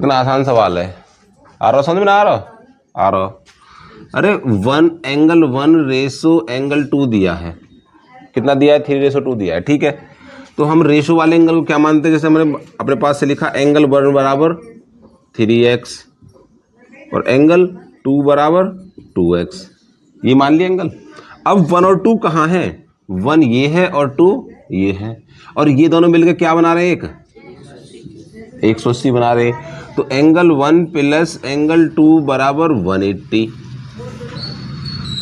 कितना आसान सवाल है। आ रहा समझ में? आ रहा। अरे 1:1 दिया है। कितना दिया है? 3:2 दिया है। ठीक है, तो हम रेशो वाले एंगल को क्या मानते हैं? जैसे हमने अपने पास से लिखा एंगल 1 बराबर 3x और एंगल 2 बराबर 2x, ये मान लिया एंगल। अब 1 और 2 कहाँ है? 1 ये है और 2 ये है, और ये दोनों मिलकर क्या बना रहे हैं? 180 बना रहे हैं। तो एंगल 1 प्लस एंगल 2 बराबर 180।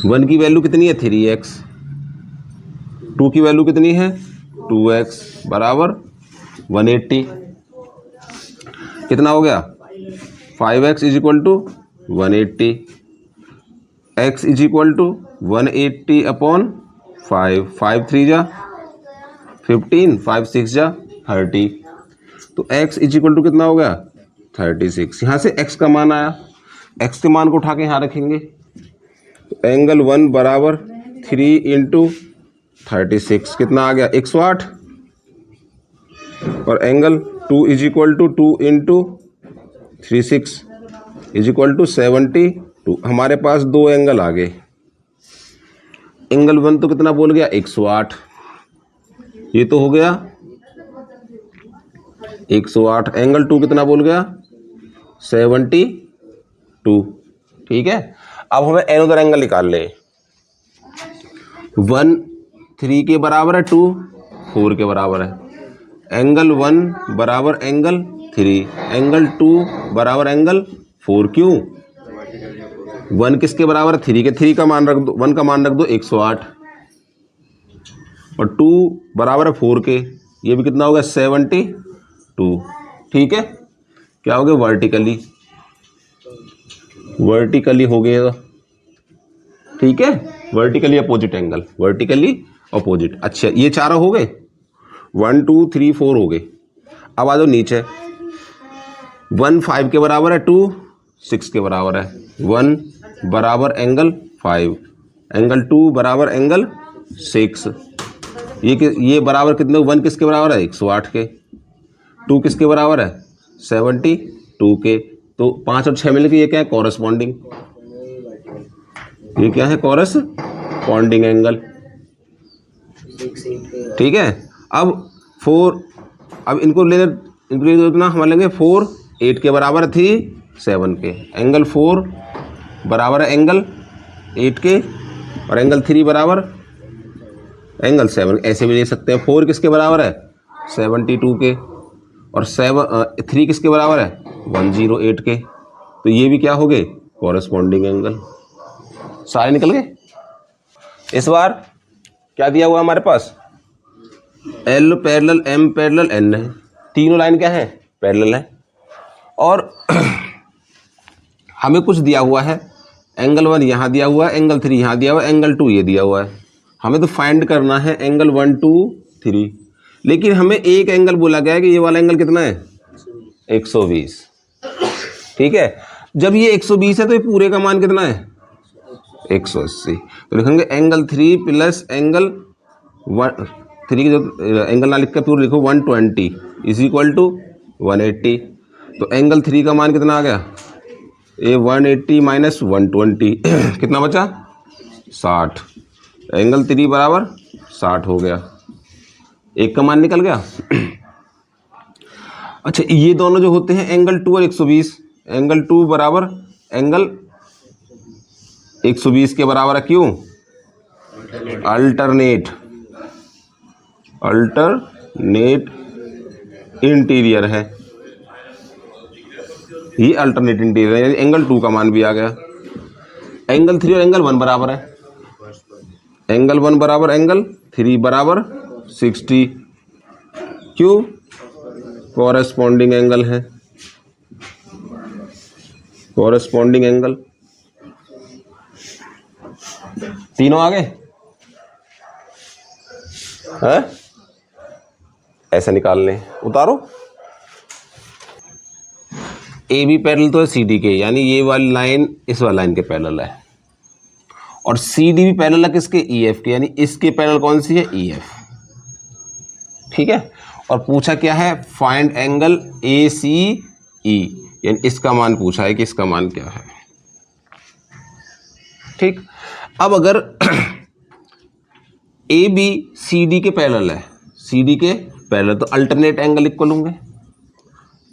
1 की वैल्यू कितनी है? 3x। 2 की वैल्यू कितनी है? 2x बराबर 180। कितना हो गया? 5x is equal to 180। x is equal to 180 upon 5। 5 3 जा 15, 5 6 जा 30। तो x इज इक्वल टू कितना हो गया? 36। यहाँ से x का मान आया, x के मान को उठा के यहाँ रखेंगे। तो एंगल 1 बराबर 3 इंटू 36 कितना आ गया? 108। और angle 2 is equal to 2 into 36 is equal to 72। हमारे पास दो एंगल आ गए। एंगल 1 तो कितना बोल गया? 108। ये तो हो गया 108। एंगल 2 कितना बोल गया? 72। ठीक है, अब हमें एनोदर एंगल निकाल ले। 1 3 के बराबर है, 2 4 के बराबर है। एंगल 1 बराबर एंगल 3, एंगल 2 बराबर एंगल 4। क्यों? 1 किसके बराबर है? 3 के। 3 का मान रख दो, 1 का मान रख दो 108, और 2 बराबर है 4 के। ये भी कितना हो गया? 72। ठीक है, क्या हो गया? वर्टिकली हो गया। ठीक है, vertically opposite angle, vertically opposite. अच्छा, ये चारों हो गए, 1 2 3 4 हो गए। अब आ जाओ नीचे। 1 5 के बराबर है, 2 6 के बराबर है। 1 बराबर एंगल 5, एंगल 2 बराबर एंगल 6। ये बराबर कितने? 1 किसके बराबर है? 108 के। 2 किसके बराबर है? 72 के। तो 5 और 6 मिलकर ये क्या है? कॉरस्पॉन्डिंग। ये क्या है? Corresponding angle. ठीक है, अब 4, अब इनको लेना हम लेंगे 4 8 के बराबर है, 3 7 के। एंगल 4 बराबर है एंगल 8 के, और एंगल 3 बराबर एंगल 7। ऐसे भी ले सकते हैं। 4 किसके बराबर है? 72 के, और 3 किसके बराबर है? 108 के। तो ये भी क्या हो गए? Corresponding angle. सारे निकल गए। इस बार क्या दिया हुआ हमारे पास? L parallel M parallel N है। तीनों लाइन क्या है? पैरेलल है। और हमें कुछ दिया हुआ है। एंगल 1 यहाँ दिया हुआ है, एंगल 3 यहाँ दिया हुआ है, एंगल 2 ये दिया हुआ है। हमें तो फाइंड करना है एंगल 1 2 3। लेकिन हमें एक एंगल बोला गया है कि ये वाला एंगल कितना है? 120। ठीक है, जब ये 120 है तो ये पूरे का मान कितना है? 180। तो लिखेंगे एंगल 3 प्लस एंगल 3 की जो एंगल ना लिख कर पूरा लिखो 120 इज इक्वल टू 180। तो एंगल 3 का मान कितना आ गया? ये 180 माइनस 120 कितना बचा? 60। एंगल 3 बराबर 60 हो गया। एक का मान निकल गया। अच्छा, ये दोनों जो होते हैं एंगल 2 और 120, एंगल 2 बराबर एंगल 120 के बराबर है। क्यों? अल्टरनेट इंटीरियर है। ये अल्टरनेट इंटीरियर है, एंगल 2 का मान भी आ गया। एंगल 3 और एंगल 1 बराबर है। एंगल 1 बराबर एंगल 3 बराबर 60। क्यों? कॉरस्पॉन्डिंग एंगल है, कॉरस्पॉन्डिंग एंगल। तीनों आ गए हैं? ऐसे निकालने, उतारो। ए बी पैरेलल तो है सी डी के, यानी ये वाली लाइन इस वाली लाइन के पैरेलल है, और सी डी भी पैरेलल है किसके? ई एफ के, यानी इसके पैरेलल कौन सी है? E F. ठीक है, और पूछा क्या है? फाइंड एंगल ए सी ई, यानी इसका मान पूछा है कि इसका मान क्या है। ठीक, अब अगर ए बी सी डी के पैरेलल है, सी डी के पैरेलल, तो अल्टरनेट एंगल इक्वल होंगे।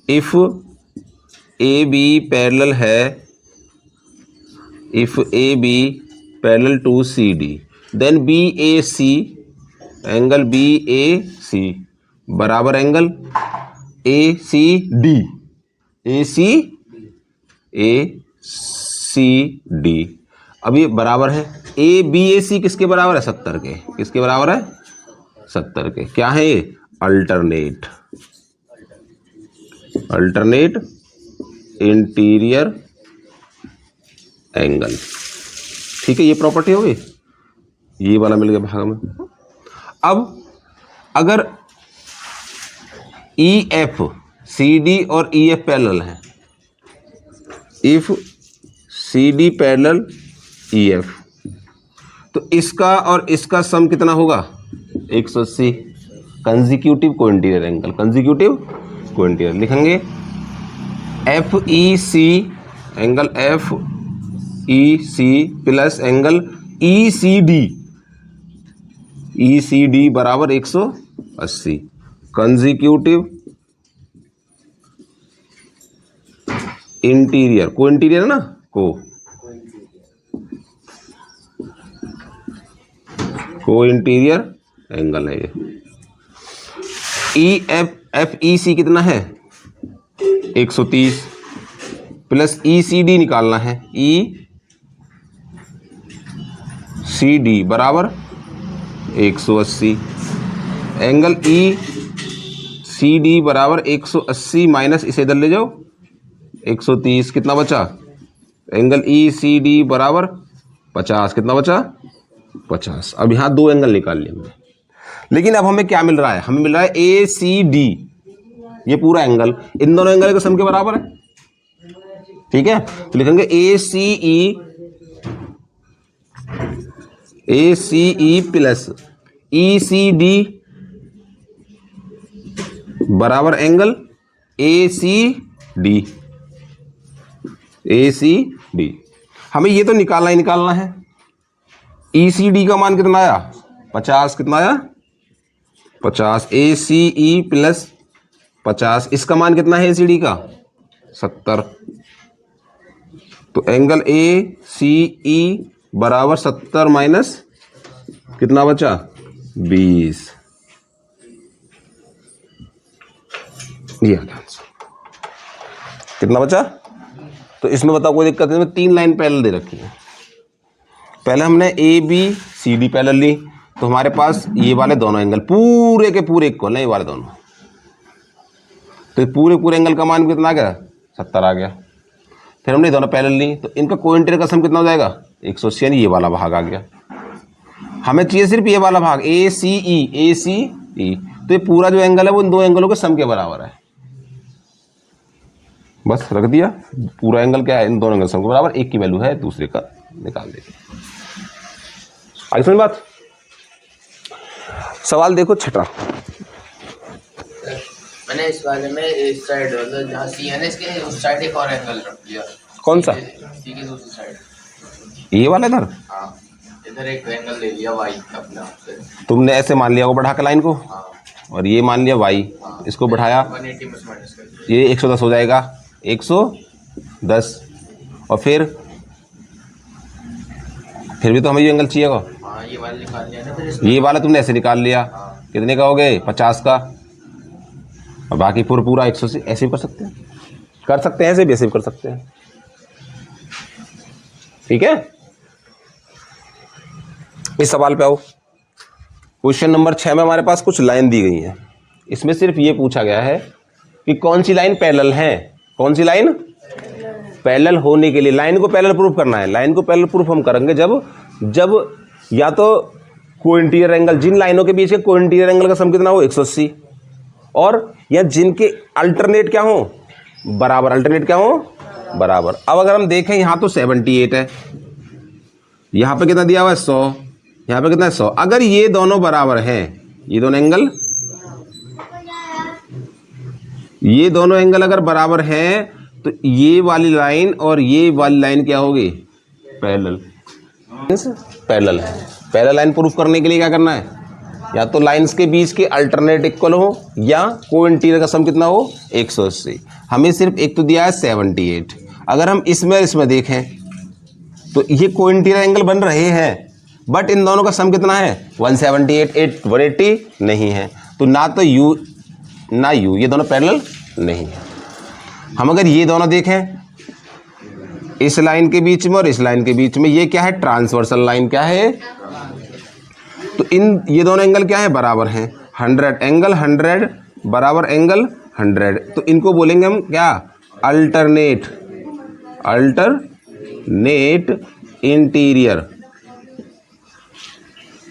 इफ ए बी पैरेलल है, if A B parallel to C D, then B A C, angle B A C बराबर angle A C D, A C D. अब ये बराबर है, A B A सी किसके बराबर है? 70 के। किसके बराबर है? 70 के। क्या है ये? Alternate, alternate interior angle. ठीक है, ये प्रॉपर्टी हो गई, ये वाला मिल गया भाग में। अब अगर ई एफ सी डी और ई एफ पैरेलल है, if C D parallel E F, तो इसका और इसका सम कितना होगा? 180। Consecutive cointerior angle, consecutive cointerior लिखेंगे F E C, angle F E C plus angle E C D, E C D बराबर 180। कंजिक्यूटिव इंटीरियर, को इंटीरियर है ना, को इंटीरियर एंगल है ये। ई एफ ई सी कितना है? 130 प्लस ई सी डी निकालना है, ई सी डी बराबर 180। एंगल ई सी डी बराबर 180 माइनस इसे इधर ले जाओ 130, कितना बचा? एंगल ई सी डी बराबर 50, कितना बचा? 50। अब यहाँ दो एंगल निकाल लिए हमने, लेकिन अब हमें क्या मिल रहा है? हमें मिल रहा है ए सी डी, ये पूरा एंगल इन दोनों एंगल के सम के बराबर है। ठीक है, तो लिखेंगे A C E plus E C D बराबर angle A C D, A C D. हमें ये तो निकालना ही निकालना है। ई सी डी का मान कितना आया? 50। कितना आया? 50। ए सी ई प्लस 50, इसका मान कितना है ए सी डी का? 70। तो एंगल ए सी ई बराबर 70 माइनस कितना बचा? 20। ये आंसर कितना बचा? तो इसमें बताओ कोई दिक्कत नहीं, 3 लाइन पैरेलल दे रखी है। पहले हमने A B C D parallel ली, तो हमारे पास ये वाले दोनों एंगल पूरे के पूरे इक्वल है, ये वाले दोनों। तो पूरे एंगल का मान कितना आ गया? 70 आ गया। फिर हमने दोनों पैरेलल ली, तो इनका कोइंटीरियर का सम कितना हो जाएगा? 180, यानी ये वाला भाग आ गया। हमें चाहिए सिर्फ ये वाला भाग, ए सी ई। तो ये पूरा जो एंगल है वो इन दो एंगलों के सम के बराबर है। बस रख दिया, पूरा एंगल क्या है? इन दोनों एंगल सम के बराबर, एक की वैल्यू है, दूसरे का निकाल देंगे। आगे समझ बात। सवाल देखो छठा। मैंने इस वाले में इस साइड मतलब जहाँ सी है ना, इसके उस साइड एक और एंगल रख लिया। कौन सा? सी के दूसरी साइड, ये वाला इधर? हाँ, इधर एक एंगल ले लिया वाई अपने आप से। तुमने ऐसे मान लिया वो बढ़ा के लाइन को, हाँ, और ये मान लिया वाई, हाँ, इसको बढ़ाया, 180 में माइनस कर दिया, ये 110 हो जाएगा, 110। और फिर भी तो हमें ये एंगल चाहिए। हाँ, ये वाला निकाल लिया ना, फिर ये वाला तुमने ऐसे निकाल लिया, हाँ, कितने का हो गए? 50 का। और बाकी पूरा 180। ऐसे भी कर सकते हैं, ऐसे भी कर सकते हैं। ठीक है, इस सवाल पे आओ। क्वेश्चन नंबर 6 में हमारे पास कुछ लाइन दी गई है। इसमें सिर्फ ये पूछा गया है कि कौन सी लाइन पैरेलल है। कौन सी लाइन पैरेलल होने के लिए लाइन को पैरेलल प्रूफ करना है। लाइन को पैरेलल प्रूफ हम करेंगे जब या तो कोइंटीरियर एंगल, जिन लाइनों के बीच के कोइंटीरियर एंगल का सम कितना हो? 180, और या जिनके अल्टरनेट क्या हो? बराबर। अल्टरनेट क्या हो? बराबर। अब अगर हम देखें, यहाँ तो 78 है, यहाँ पे कितना दिया हुआ है? 100, यहाँ पे कितना है? 100। अगर ये दोनों बराबर हैं, ये दोनों एंगल अगर बराबर हैं, तो ये वाली लाइन और ये वाली लाइन क्या होगी? पैरेलल। पैरेलल है। पैरेलल लाइन प्रूफ करने के लिए क्या करना है? या तो लाइंस के बीच के अल्टरनेट इक्वल हो या को इंटीरियर का सम कितना हो? 180। हमें सिर्फ एक तो दिया है 78। अगर हम इसमें देखें तो ये को इंटीरियर एंगल बन रहे हैं, बट इन दोनों का सम कितना है? 178, 180 नहीं है। तो ना तो यू ना यू, ये दोनों पैरेलल नहीं है। हम अगर ये दोनों देखें, इस लाइन के बीच में और इस लाइन के बीच में, ये क्या है? Transversal line. क्या है? तो ये दोनों एंगल क्या है? बराबर हैं। 100 एंगल 100 बराबर एंगल 100। तो इनको बोलेंगे हम क्या? Alternate interior.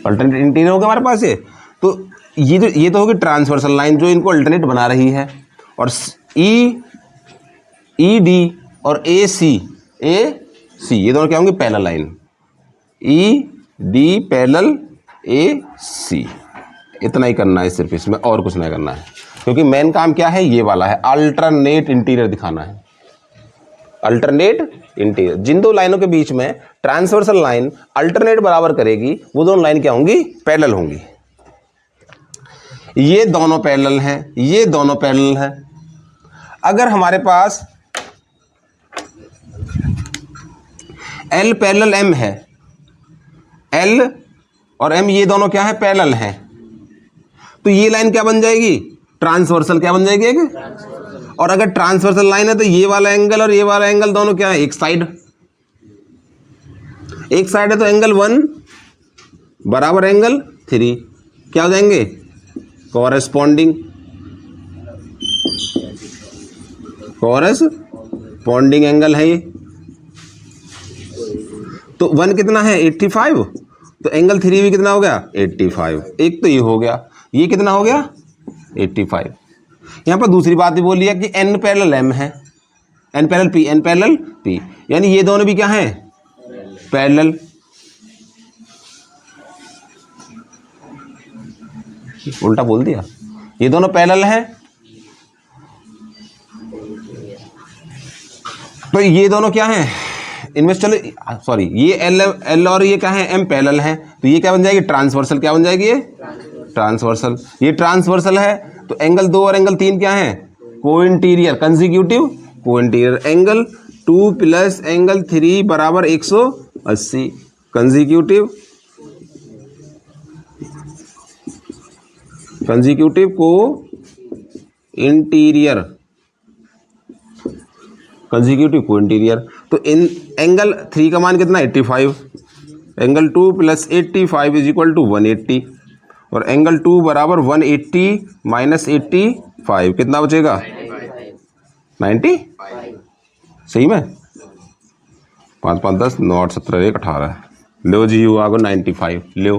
अल्टरनेट इंटीरियर हो गया हमारे पास ये। तो ये तो होगी ट्रांसवर्सल लाइन जो इनको अल्टरनेट बना रही है। और ई डी और ए सी ये दोनों क्या होंगे? Parallel line. E D parallel A C. इतना ही करना है सिर्फ इसमें, और कुछ नहीं करना है, क्योंकि मेन काम क्या है? ये वाला है, अल्टरनेट इंटीरियर दिखाना है। अल्टरनेट इंटीरियर, जिन दो लाइनों के बीच में ट्रांसवर्सल लाइन अल्टरनेट बराबर करेगी, वो दोनों लाइन क्या होंगी? पैरेलल होंगी। ये दोनों पैरेलल हैं, ये दोनों पैरेलल हैं। अगर हमारे पास L पैरेलल M है, L और M ये दोनों क्या है? पैरेलल हैं। तो ये लाइन क्या बन जाएगी? ट्रांसवर्सल। क्या बन जाएगी? एक। और अगर ट्रांसवर्सल लाइन है तो ये वाला एंगल और ये वाला एंगल दोनों क्या है? एक साइड है। तो एंगल 1 बराबर एंगल 3 क्या हो जाएंगे? कॉरेस्पॉन्डिंग एंगल है ये। तो 1 कितना है? 85। तो एंगल 3 भी कितना हो गया? 85। एक तो ये हो गया, ये कितना हो गया? 85। यहाँ पर दूसरी बात भी बोली है कि n पैरेलल m है, n पैरेलल p, यानी ये दोनों भी क्या हैं? पैरेलल। उल्टा बोल दिया, ये दोनों पैरेलल हैं। तो ये दोनों क्या हैं? इनमें चलो सॉरी, ये L और ये क्या है? M पैरेलल हैं। तो ये क्या बन जाएगी? ट्रांसवर्सल। क्या बन जाएगी? ये ट्रांसवर्सल। ये ट्रांसवर्सल है तो एंगल 2 और एंगल 3 क्या है? को interior, consecutive co interior. Angle 2 plus angle 3 बराबर 180, consecutive co interior, consecutive co interior. तो इन एंगल 3 का मान कितना? 85। Angle 2 plus 85 is equal to 180, और एंगल 2 बराबर 180 माइनस 85 कितना बचेगा? 90। सही में 5 5 10 9 8 17 1 18। लो जी, यू आगो 95 लो।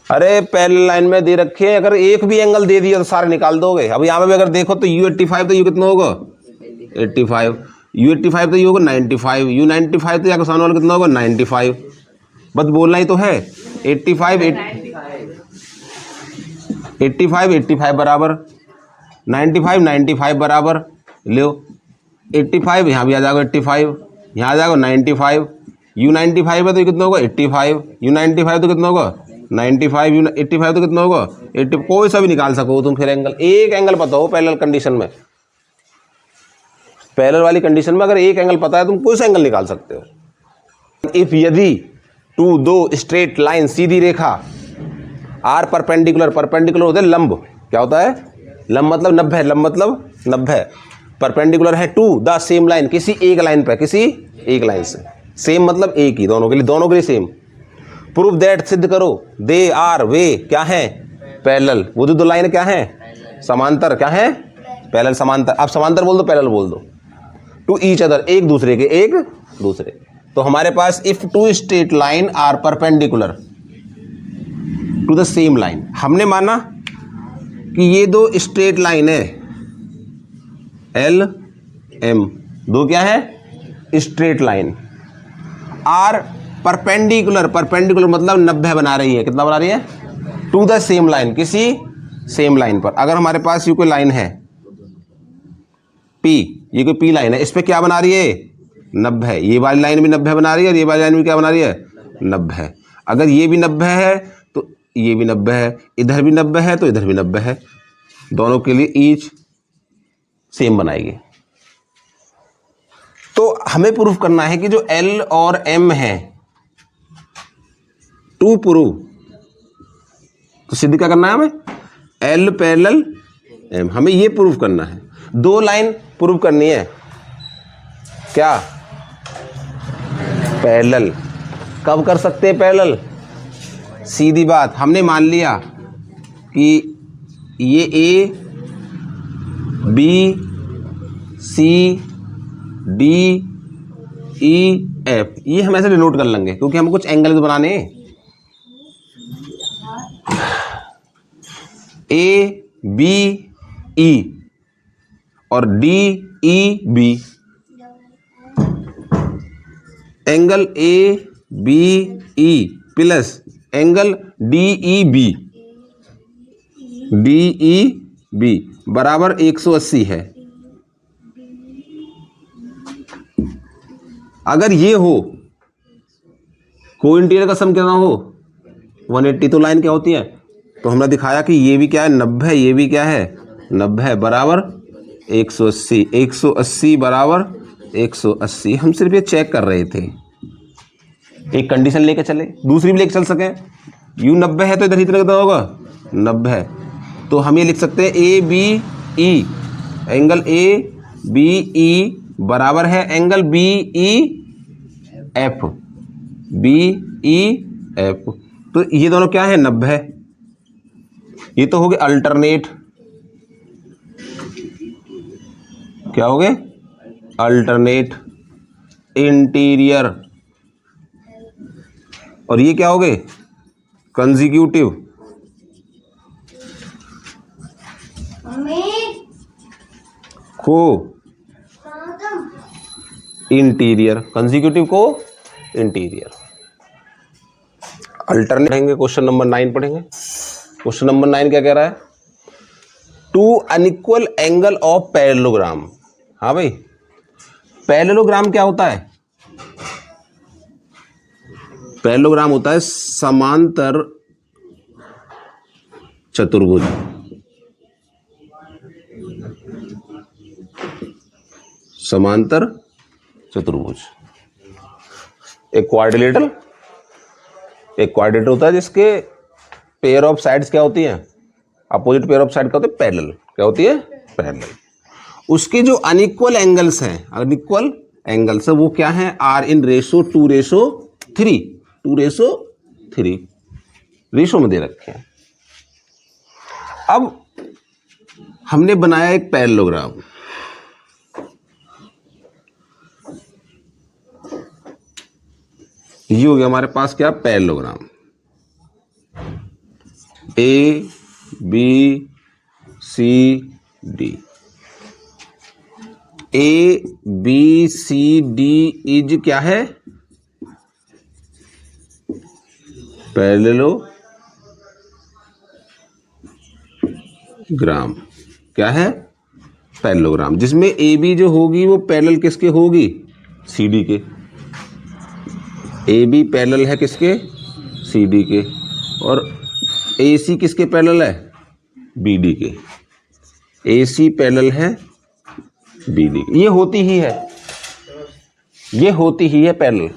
अरे पैरेलल लाइन में दे रखे हैं, अगर एक भी एंगल दे दिया तो सारे निकाल दोगे। अब यहाँ पे भी अगर देखो तो U85 तो यू कितना होगा? 85। U85 तो ये होगा 95। U95 तो यहाँ सामने वाला कितना होगा? 95। बस बोलना ही तो है। 85 बराबर 95 बराबर लो 85। यहाँ भी आ जाएगा 85, यहाँ आ जाएगा 95। U95 है तो ये कितना होगा? 85। U95 तो कितना होगा? 95। U85 तो कितना होगा? 80। कोई सा भी निकाल सको तुम फिर एंगल। एक एंगल पता हो पैरेलल कंडीशन में, पैरेलल वाली कंडीशन में अगर एक एंगल पता है तुम कोई सा एंगल निकाल सकते हो। इफ यदि दो स्ट्रेट लाइन, सीधी रेखा, आर परपेंडिकुलर होते हैं लंब। क्या होता है? लंब मतलब 90, लंब मतलब 90। परपेंडिकुलर है टू द सेम लाइन, किसी एक लाइन पर, किसी एक लाइन से। सेम मतलब एक ही, दोनों के लिए सेम। प्रूफ दैट, सिद्ध करो, दे आर, वे क्या है? पैरेलल। वो जो दो लाइन क्या है? समांतर। क्या है? पैरेलल, समांतर। आप समांतर बोल दो, पैरेलल बोल दो। टू ईच अदर, एक दूसरे के, एक दूसरे। तो हमारे पास if two straight line are perpendicular to the same line, हमने माना कि ये दो स्ट्रेट लाइन है L M, दो क्या है? Straight line. आर परपेंडिकुलर मतलब 90 बना रही है। कितना बना रही है? टू द सेम लाइन, किसी सेम लाइन पर। अगर हमारे पास ये कोई लाइन है पी, ये कोई पी लाइन है, इस पे क्या बना रही है 90, ये वाली लाइन भी 90 बना रही है और ये वाली लाइन भी क्या बना रही है 90। अगर ये भी 90 है तो ये भी 90 है, इधर भी 90 है तो इधर भी 90 है, दोनों के लिए ईच सेम बनाएगी। तो हमें प्रूफ करना है कि जो L और M है, टू प्रूव, तो सिद्ध क्या करना है हमें, L पैरेलल M, हमें ये प्रूफ करना है। दो लाइन प्रूफ करनी है, क्या पैरेलल। कब कर सकते हैं पैरेलल, सीधी बात, हमने मान लिया कि ये A B C D E F, ये हम ऐसे डिनोट कर लेंगे क्योंकि हमें कुछ एंगल्स बनाने हैं। A B E और D E B, angle A B E plus angle D E B, D E B बराबर 180 है। अगर ये हो, को इंटीरियर का सम कितना हो 180, तो लाइन क्या होती है, तो हमने दिखाया कि ये भी क्या है 90, ये भी क्या है 90 बराबर 180, 180 बराबर 180। हम सिर्फ ये चेक कर रहे थे, एक कंडीशन लेके चले, दूसरी भी लेके चल सके। यू 90 है तो इधर इतना कितना होगा 90 है, तो हम ये लिख सकते हैं A B E, angle A B E बराबर है angle B E F, B E F. तो ये दोनों क्या है 90, ये तो हो गए अल्टरनेट, क्या हो गए अल्टरनेट इंटीरियर, और ये क्या हो गए consecutive co interior, consecutive co interior. Alternate पढ़ेंगे, क्वेश्चन नंबर 9 पढ़ेंगे। क्वेश्चन नंबर 9 क्या कह रहा है, two unequal angle of parallelogram. हाँ भाई, पैरेललोग्राम क्या होता है, पैरेललोग्राम होता है समांतर चतुर्भुज। समांतर चतुर्भुज, एक क्वाड्रिलेटरल, एक क्वाड्रिलेटरल होता है जिसके पेयर ऑफ साइड्स क्या होती हैं, अपोजिट पेयर ऑफ साइड क्या होते हैं पैरेलल, क्या होती है पैरेलल। उसके जो अनइक्वल एंगल्स हैं, अनइक्वल एंगल्स है वो क्या है, आर इन रेशो 2:3, 2:3 रेशो में दे रखे हैं। अब हमने बनाया एक पैरेललोग्राम, ये हो गया हमारे पास क्या parallelogram, A B C D, A B C D is क्या है पैरेललोग्राम, क्या है पैरेललोग्राम, जिसमें ए बी जो होगी वो पैरेलल किसके होगी, सी डी के। ए बी पैरेलल है किसके, सी डी के, और ए सी किसके पैरेलल है, बी डी के। ए सी पैरेलल है बी डी के, ये होती ही है, ये होती ही है पैरेलल।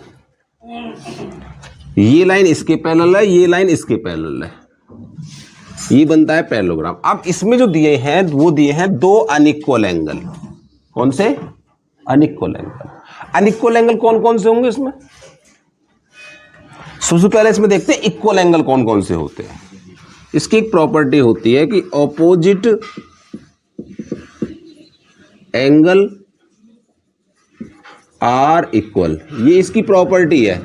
ये लाइन इसके पैरेलल है, ये लाइन इसके पैरेलल है, ये बनता है पैरेललोग्राम। अब इसमें जो दिए हैं वो दिए हैं दो अनइक्वल एंगल। कौन से अनइक्वल एंगल, अनइक्वल एंगल कौन कौन से होंगे इसमें, सबसे पहले इसमें देखते हैं इक्वल एंगल कौन कौन से होते हैं। इसकी एक प्रॉपर्टी होती है कि ऑपोजिट एंगल आर इक्वल, ये इसकी प्रॉपर्टी है।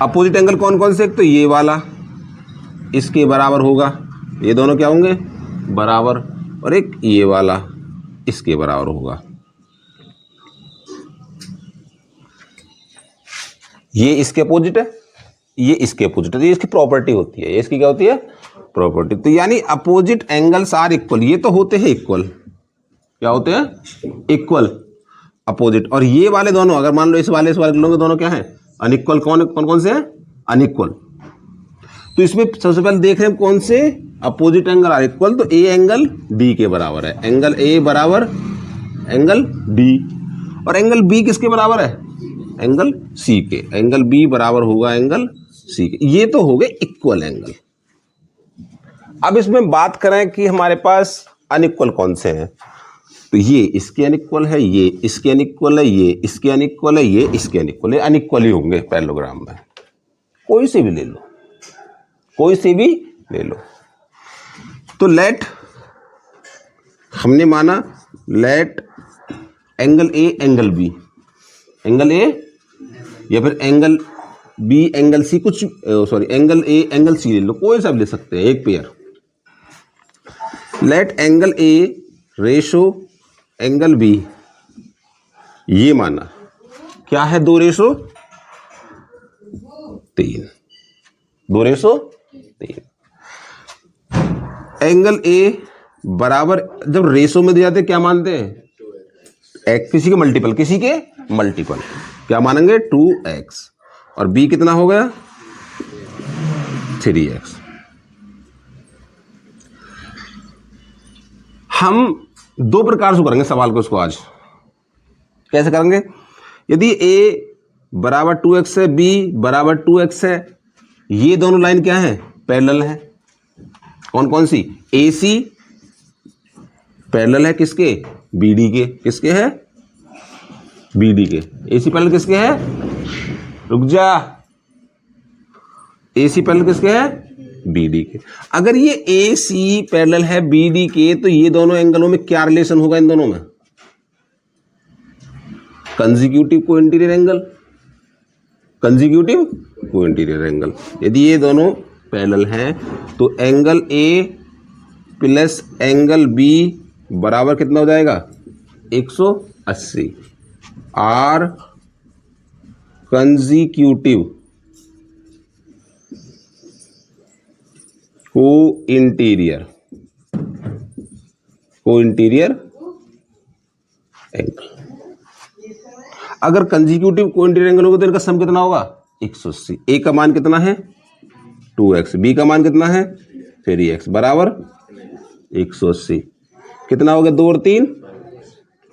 अपोजिट एंगल कौन कौन से, एक तो ये वाला इसके बराबर होगा, ये दोनों क्या होंगे बराबर, और एक ये वाला इसके बराबर होगा। ये इसके अपोजिट है, ये इसके अपोजिट है, ये इसकी प्रॉपर्टी होती है, ये इसकी क्या होती है प्रॉपर्टी। तो यानी अपोजिट एंगल्स आर इक्वल, ये तो होते हैं इक्वल, क्या होते हैं? Equal, opposite. और ये वाले दोनों अगर मान लो इस वाले लोग दोनों क्या हैं? अनइक्वल। कौन कौन कौन से हैं? अनइक्वल। तो इसमें सबसे पहले देख रहे हैं कौन से अपोजिट एंगल आर इक्वल। तो ए एंगल डी के बराबर है, एंगल ए बराबर एंगल डी, और एंगल बी किसके बराबर है? एंगल सी के। एंगल बी बराबर होगा एंगल सी के। ये तो हो गए इक्वल एंगल। अब इसमें बात करें कि हमारे पास अनइक्वल कौन से हैं, तो ये इसके अनइक्वल है, ये इसके अनइक्वल है, ये इसके अनइक्वल है, ये इसके अनइक्वल है। अनइक्वल ही होंगे पैरेललोग्राम में। कोई से भी ले लो, कोई से भी ले लो। तो लेट, हमने माना let angle A angle B, angle A या फिर एंगल बी एंगल सी, कुछ sorry angle A angle C ले लो, कोई सा भी ले सकते हैं, एक pair. Let angle A ratio angle B, ये माना क्या है? 2:3, 2:3। एंगल ए बराबर, जब रेशो में दिए जाते क्या मानते हैं? किसी के मल्टीपल, किसी के मल्टीपल क्या मानेंगे? 2x। और b कितना हो गया? 3x। हम दो प्रकार से करेंगे सवाल को, इसको आज कैसे करेंगे? यदि a बराबर 2x है, b बराबर 2x है, ये दोनों लाइन क्या है? पैरेलल है। कौन कौन सी? AC पैरेलल है किसके? BD के। किसके है? BD के। AC पैरेलल किसके है? रुक जा, AC पैरेलल किसके है? BD के। अगर ये AC पैरेलल है BD के, तो ये दोनों एंगलों में क्या रिलेशन होगा? इन दोनों में consecutive co interior angle, consecutive co interior angle. यदि ये दोनों पैरेलल हैं तो angle A plus angle B बराबर कितना हो जाएगा? 180। Are consecutive co interior angle. अगर कंसेक्यूटिव को इंटीरियर एंगल होगा तो इनका सम कितना होगा? 180। ए का मान कितना है? 2x। बी का मान कितना है? 3x बराबर 180। कितना हो गया? 2 और 3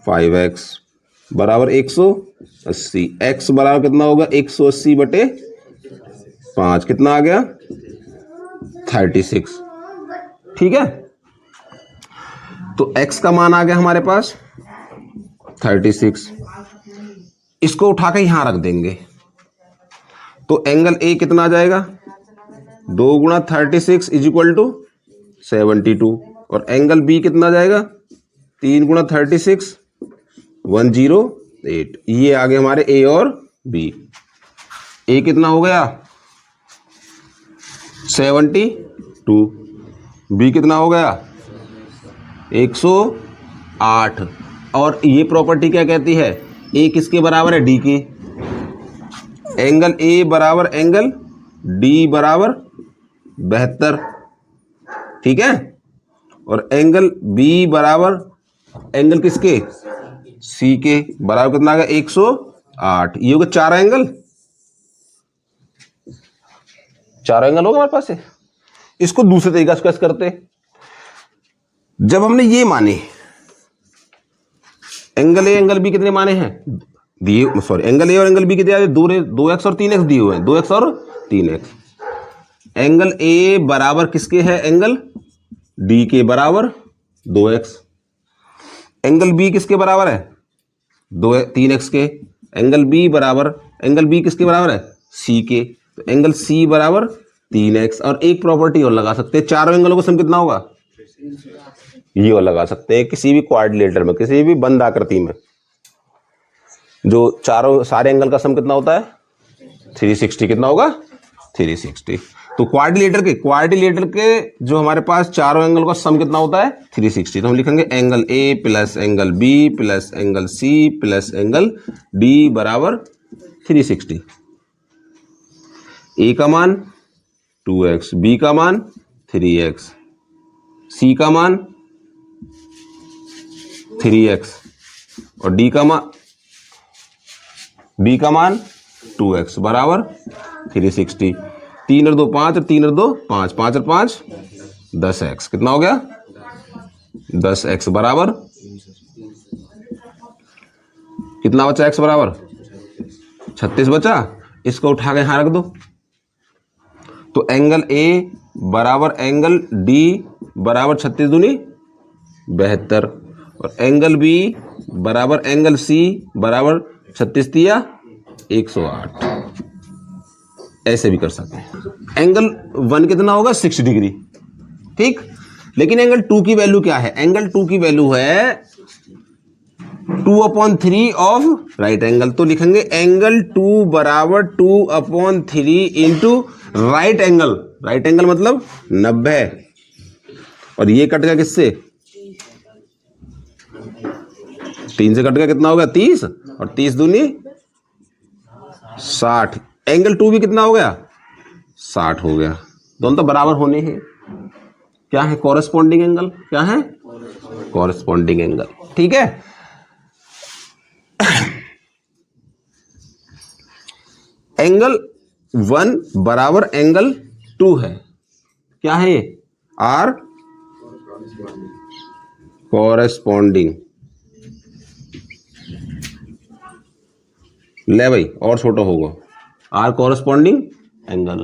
5x बराबर 180। x बराबर कितना होगा? 180 बटे 5, कितना आ गया? 36। ठीक है, तो x का मान आ गया हमारे पास 36। इसको उठा के यहां रख देंगे तो एंगल A कितना आ जाएगा? 2 गुणा 36 इज इक्वल टू 72। और एंगल B कितना आ जाएगा? 3 गुणा 36 108। ये आ गए हमारे A और B। A कितना हो गया? 72। B कितना हो गया? 108। और ये प्रॉपर्टी क्या कहती है? A किसके बराबर है? D के। एंगल A बराबर एंगल D बराबर 72। ठीक है, और एंगल B बराबर एंगल किसके? C के। बराबर कितना आ गया? 108। ये होगा 4 एंगल, 4 एंगल होगा हमारे पास से। इसको दूसरे तरीका से कैसे करते? जब हमने ये माने एंगल ए एंगल बी कितने माने हैं दिए, सॉरी एंगल ए और एंगल बी कितने? 2x और 3x दिए हुए हैं, 2x और 3x। एंगल ए बराबर किसके है? एंगल डी के बराबर 2x। एंगल बी किसके बराबर है? 3x के। एंगल बी बराबर, एंगल बी किसके बराबर है? सी के। तो एंगल सी बराबर 3x। और एक प्रॉपर्टी और लगा सकते हैं, चारों एंगलों का सम कितना होगा? ये और लगा सकते हैं किसी भी क्वाड्रिलेटरल में, किसी भी बंद आकृति में जो सारे एंगल का सम कितना होता है? 360। कितना होगा? 360। तो क्वाड्रिलेटर के जो हमारे पास चारों एंगल का सम कितना होता है? 360। तो हम लिखेंगे angle A plus angle B plus angle C plus angle D बराबर 360। ए का मान 2x, बी का मान 3x, सी का मान 3x और d का मान 2x बराबर 360। 3 और 2 5 और 3 और 2 5, 5 और 5 10x। कितना हो गया? 10x बराबर कितना बचा? x बराबर 36 बचा। इसको उठा के यहां रख दो। तो एंगल A बराबर एंगल D बराबर 36 दूनी 72 और एंगल B बराबर एंगल C बराबर 36 तिया 108। ऐसे भी कर सकते हैं। एंगल 1 कितना होगा? 6 डिग्री। ठीक, लेकिन एंगल 2 की वैल्यू क्या है? एंगल 2 की वैल्यू है 2/3 ऑफ राइट एंगल। तो लिखेंगे एंगल 2 बराबर 2/3 into right angle. Right angle मतलब 90 और ये कट गया किससे? 3 से कट गया। कितना हो गया? 30 और 30 दूनी 60। एंगल 2 भी कितना हो गया? 60 हो गया। दोनों तो बराबर होने हैं। क्या है? Corresponding angle. क्या है? Corresponding angle. ठीक है। एंगल 1 बराबर एंगल 2 है। क्या है ये? Are corresponding. ले भाई और छोटा होगा। Are corresponding angle.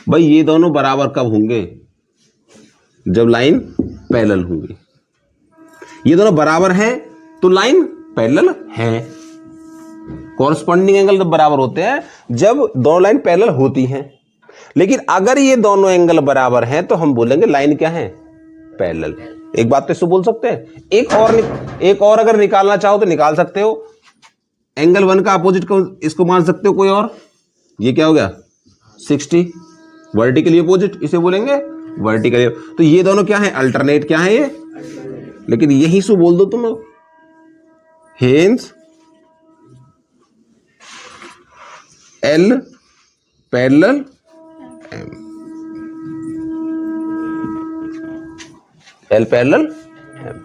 भाई ये दोनों बराबर कब होंगे? जब लाइन पैरेलल होंगी। ये दोनों बराबर हैं तो लाइन पैरेलल है। कॉरेस्पॉन्डिंग एंगल तब बराबर होते हैं जब दोनों लाइन पैरेलल होती हैं। लेकिन अगर ये दोनों एंगल बराबर हैं तो हम बोलेंगे लाइन क्या है? पैरेलल। एक बात तो इसको बोल सकते हैं। एक और अगर निकालना चाहो तो निकाल सकते हो। एंगल 1 का अपोजिट को इसको मान सकते हो कोई और। ये क्या हो गया? 60 वर्टिकली अपोजिट, इसे बोलेंगे वर्टिकली। तो ये दोनों क्या है? अल्टरनेट। क्या है ये? लेकिन यही सो बोल दो तुम लोग। Hence L parallel M। L parallel M।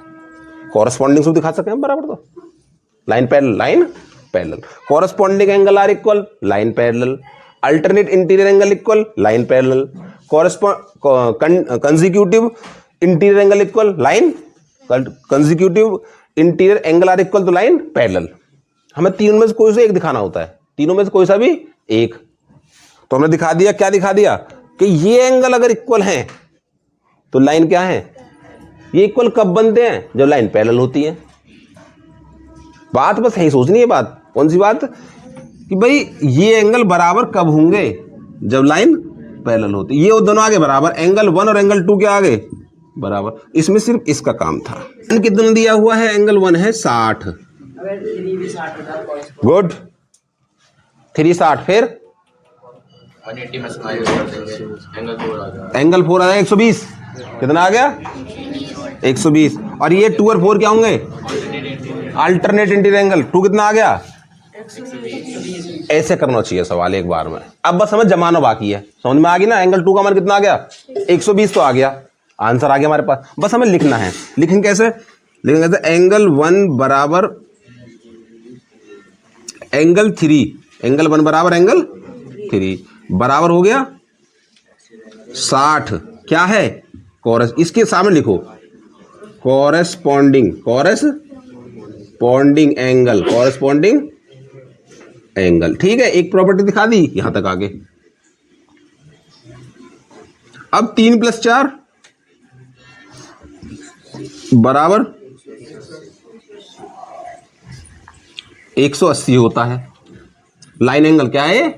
Corresponding दिखा सकते हैं बराबर। तो line parallel, line parallel. Corresponding angle are equal line parallel. Alternate interior angle equal line parallel. Consecutive interior angle equal line consecutive interior angle are equal to line parallel. हमें तीनों में से कोई सा एक दिखाना होता है। तीनों में से कोई सा भी एक। तो हमने दिखा दिया। क्या दिखा दिया? कि ये एंगल अगर इक्वल हैं तो लाइन क्या है? ये इक्वल कब बनते हैं? जब लाइन पैरेलल होती है। बात बस यही सोचनी है। बात कौन सी बात? कि भाई ये एंगल बराबर कब होंगे? जब लाइन पैरेलल होती। ये दोनों आगे बराबर। एंगल 1 और एंगल 2 के आगे बराबर। इसमें सिर्फ इसका काम था। कितना दिया हुआ है? एंगल 1 है 60। गुड। 360 फिर 180 में स्माइल एंगल 4 आ गया। एंगल 4 आ गया 120। कितना आ गया? 120। और ये 2 और 4 क्या होंगे? Alternate interior angle. 2 कितना आ गया? ऐसे करना चाहिए सवाल एक बार में। अब बस हमें जमाना बाकी है। समझ में आ गई ना? एंगल 2 का मान कितना आ गया? 120 तो आ गया। आंसर आ गया हमारे पास। बस हमें लिखना है। लिखेंगे कैसे? लिखेंगे कैसे? एंगल 1 बराबर एंगल 3। एंगल 1 बराबर एंगल 3 बराबर हो गया 60। क्या है? कोरस। इसके सामने लिखो corresponding. Corresponding angle. Corresponding angle. ठीक है। एक प्रॉपर्टी दिखा दी यहां तक आगे। अब 3 + 4 बराबर 180 होता है। लाइन एंगल क्या है?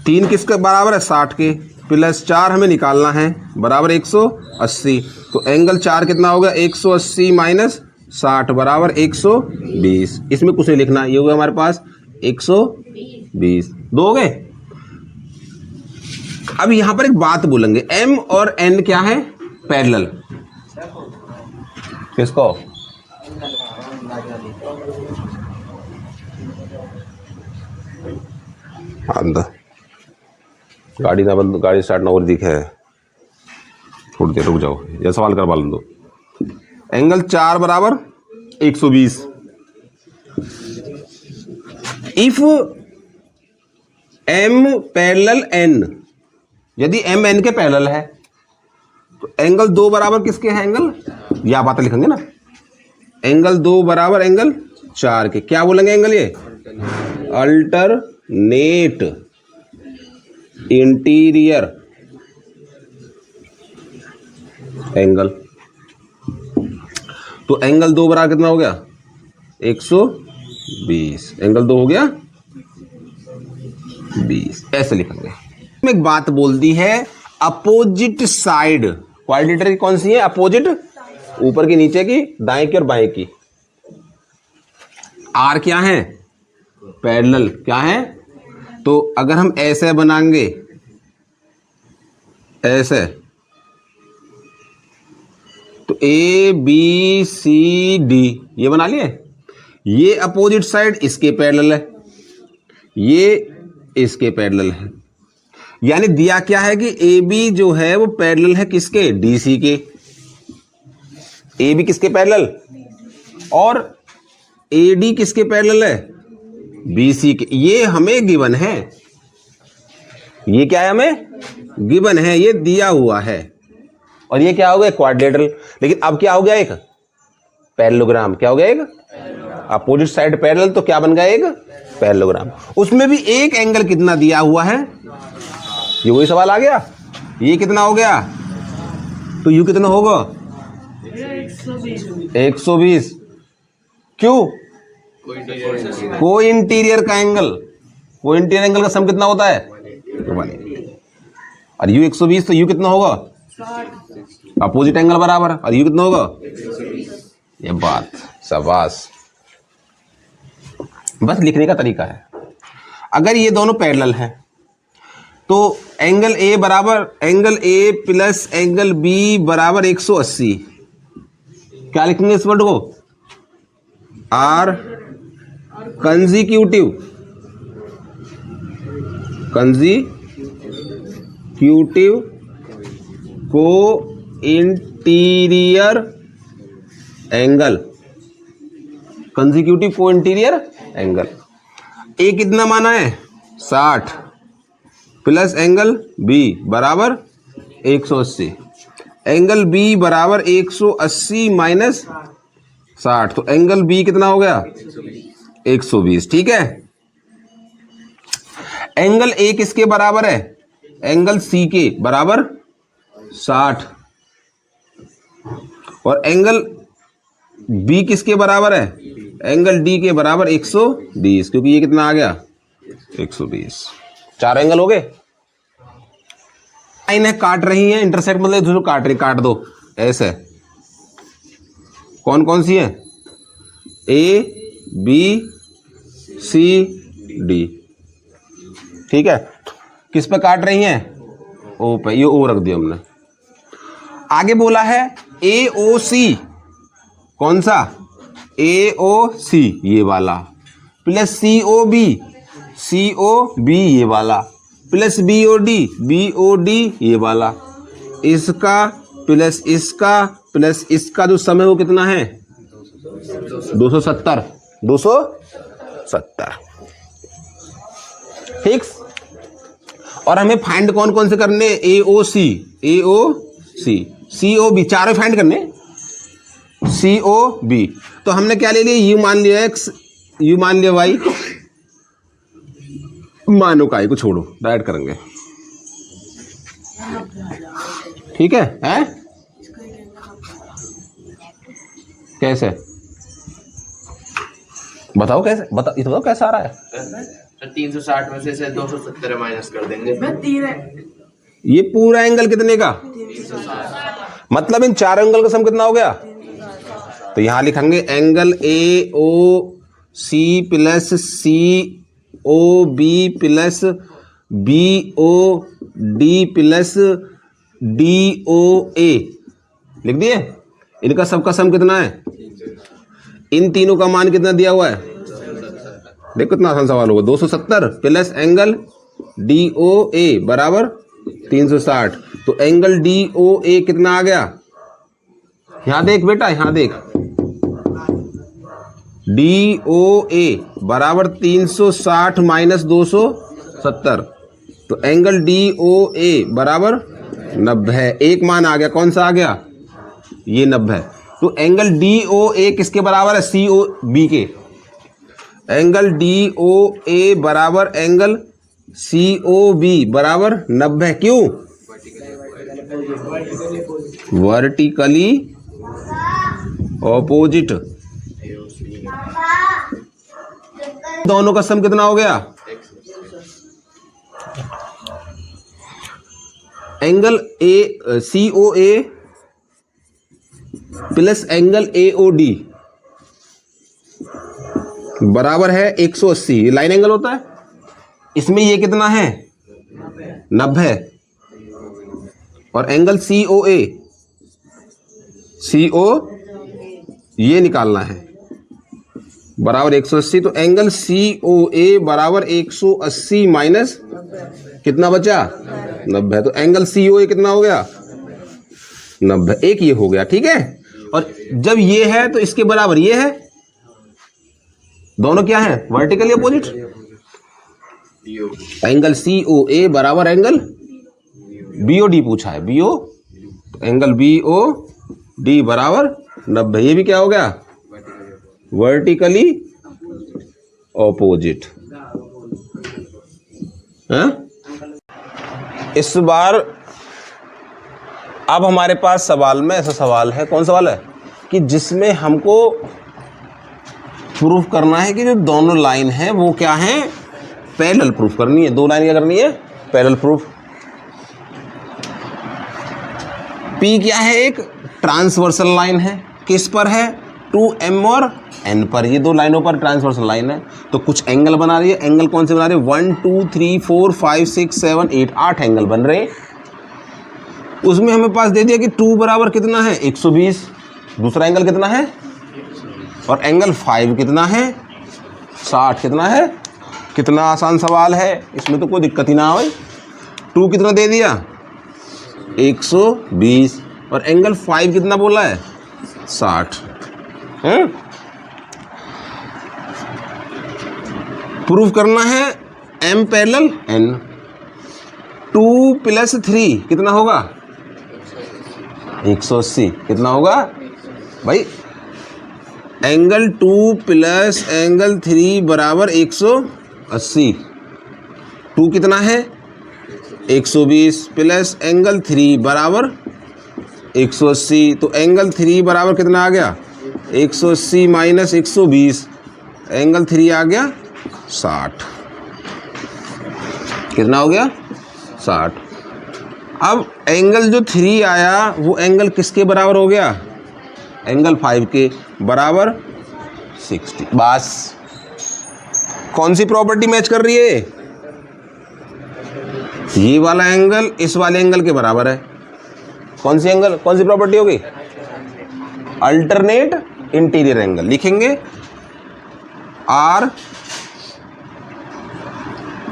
3 किसके बराबर है? 60 के। + 4 हमें निकालना है बराबर 180। तो एंगल 4 कितना होगा? 180 - 60 बराबर 120। इसमें कुछ नहीं लिखना। ये होगा हमारे पास 120। 2 हो गए। अब यहां पर एक बात बोलेंगे। M और N क्या है? पैरेलल। किसको? अंदर गाड़ी ना बंद, गाड़ी स्टार्ट ना हो रही है। थोड़ी देर रुक जाओ। ये सवाल करवा लो। एंगल 4 बराबर 120। इफ m पैरेलल n, यदि m n के पैरेलल है तो एंगल 2 बराबर किसके है? एंगल, या बातें लिखेंगे ना, एंगल 2 बराबर एंगल 4 के। क्या बोलेंगे एंगल? ये अल्टरनेट इंटीरियर एंगल। तो एंगल 2 बराबर कितना हो गया? 120। एंगल 2 हो गया 20, ऐसे लिखेंगे। एक बात बोल दी है, अपोजिट साइड क्वाड्रिलेटरल की कौन सी है? अपोजिट, ऊपर की, नीचे की, दाएं की और बाएं की। आर क्या है? पैरेलल। क्या है? तो अगर हम ऐसे बनाएंगे, ऐसे, तो ए बी सी डी ये बना लिए। ये अपोजिट साइड इसके पैरेलल है, ये इसके पैरेलल है। यानी दिया क्या है कि ए बी जो है वो पैरेलल है किसके? डी सी के। ए बी किसके पैरेलल? और ए डी किसके पैरेलल है? बी सी के। ये हमें गिवन है, ये क्या है? हमें गिवन है, ये दिया हुआ है। और ये क्या हो गया? क्वाड्रिलेटरल। लेकिन अब क्या हो गया? एक पैरेललोग्राम। क्या हो गया? एक अपोजिट साइड पैरेलल, तो क्या बन गया? एक पैरेललोग्राम। उसमें भी एक एंगल कितना दिया हुआ है, ये वही सवाल आ गया। ये कितना हो गया? तो यू कितना होगा? 120। क्यों? को इंटीरियर का एंगल, को इंटीरियर एंगल का सम कितना होता है? 180। और यू 120, तो यू कितना होगा? अपोजिट एंगल बराबर। और यू कितना होगा? ये बात, शाबाश। बस लिखने का तरीका है। अगर ये दोनों पैरेलल हैं तो एंगल ए बराबर, angle A plus angle B बराबर 180। क्या लिखेंगे इस वर्ड को? Are consecutive, consecutive co interior angle, consecutive co interior angle. A कितना माना है? 60 प्लस एंगल बी बराबर 180। एंगल बी बराबर 180 माइनस 60, तो एंगल बी कितना हो गया? 120। ठीक है। एंगल ए किसके बराबर है? एंगल सी के बराबर 60। और एंगल बी किसके बराबर है? एंगल डी के बराबर 120, क्योंकि ये कितना आ गया? 120। 4 एंगल हो गए। लाइन है, काट रही है, इंटरसेक्ट मतलब दूसरों काट रही, काट दो ऐसे। कौन कौन सी है? A B C D. ठीक है। किस पे काट रही हैं? ओ पे। ये ओ रख दिया हमने। आगे बोला है ए ओ सी, कौन सा? ए ओ सी ये वाला, प्लस सी ओ बी, सी ओ बी ये वाला, प्लस बी ओ डी ये वाला। इसका प्लस इसका प्लस इसका जो सम है वो कितना है? 270। 270। फिक्स। और हमें फाइंड कौन कौन से करने? ए ओ सी, ए ओ सी, सी ओ बी, चारों फाइंड करने। सी ओ बी तो हमने क्या ले लिया? यू मान लिया एक्स, यू मान लिया वाई, मानो का को छोड़ो, डायरेक्ट करेंगे। ठीक है, हैं? कैसे बताओ? कैसे बता, ये तो बताओ कैसा आ रहा है? तो 360 में से 270 माइनस कर देंगे। ये पूरा एंगल कितने का? मतलब इन चार एंगल का सम कितना हो गया? तो यहां लिखेंगे angle A O C plus C O B plus B O D plus D O A. लिख दिए? इनका सबका सम कितना है? इन तीनों का मान कितना दिया हुआ है? देखो कितना आसान सवाल होगा। 270 प्लस एंगल डी ओ ए बराबर 360। तो एंगल डी ओ ए कितना आ गया? यहाँ देख बेटा, यहाँ देख, DOA बराबर 360 माइनस 270, तो एंगल DOA बराबर 90 है। एक मान आ गया, कौन सा आ गया, ये 90 है। तो एंगल DOA किसके बराबर है, COB के। एंगल DOA बराबर एंगल COB बराबर 90, क्यों, वर्टिकली ऑपोजिट। दोनों का सम कितना हो गया, angle COA plus angle AOD बराबर है 180। ये लाइन एंगल होता है, इसमें ये कितना है, 90, और एंगल COA ये निकालना है बराबर 180। तो एंगल COA बराबर 180 माइनस कितना बचा, 90। तो एंगल COA कितना हो गया, 90। एक ये हो गया, ठीक है। और जब ये है तो इसके बराबर ये है, दोनों क्या है, वर्टिकली अपोजिट। एंगल COA बराबर एंगल BOD पूछा है, BO, एंगल BOD बराबर 90। ये भी क्या हो गया, वर्टिकली ऑपोजिट। इस बार अब हमारे पास सवाल में ऐसा सवाल है, कौन सवाल है, कि जिसमें हमको प्रूफ करना है कि जो दोनों लाइन है वो क्या है, पैरेलल प्रूफ करनी है। दो लाइन क्या करनी है, पैरेलल प्रूफ। P क्या है, एक ट्रांसवर्सल लाइन है, किस पर है, 2M और N पर। ये दो लाइनों पर ट्रांसवर्सल लाइन है, तो कुछ एंगल बना रही है। एंगल कौन से बना रही है, 1 2 3 4 5 6 7 8 8 एंगल बन रहे हैं। उसमें हमें पास दे दिया कि 2 बराबर कितना है, 120, दूसरा एंगल कितना है, और एंगल 5 कितना है, 60 कितना है। कितना आसान सवाल है, इसमें तो कोई दिक्कत ही ना हो। 2 कितना दे दिया, 120, और एंगल 5 कितना बोला है, 60 है। प्रूफ करना है M पैरेलल N। 2 प्लस 3 कितना होगा, 180। कितना होगा भाई, एंगल 2 प्लस एंगल 3 बराबर 180। 2 कितना है, 120 प्लस एंगल 3 बराबर 180। तो एंगल 3 बराबर कितना आ गया, 180 माइनस 120, एंगल 3 आ गया 60। कितना हो गया, 60। अब एंगल जो 3 आया वो एंगल किसके बराबर हो गया, एंगल 5 के बराबर 60। बस कौन सी प्रॉपर्टी मैच कर रही है, ये वाला एंगल इस वाले एंगल के बराबर है। कौन सी एंगल, कौन सी प्रॉपर्टी होगी, अल्टरनेट इंटीरियर एंगल। लिखेंगे आर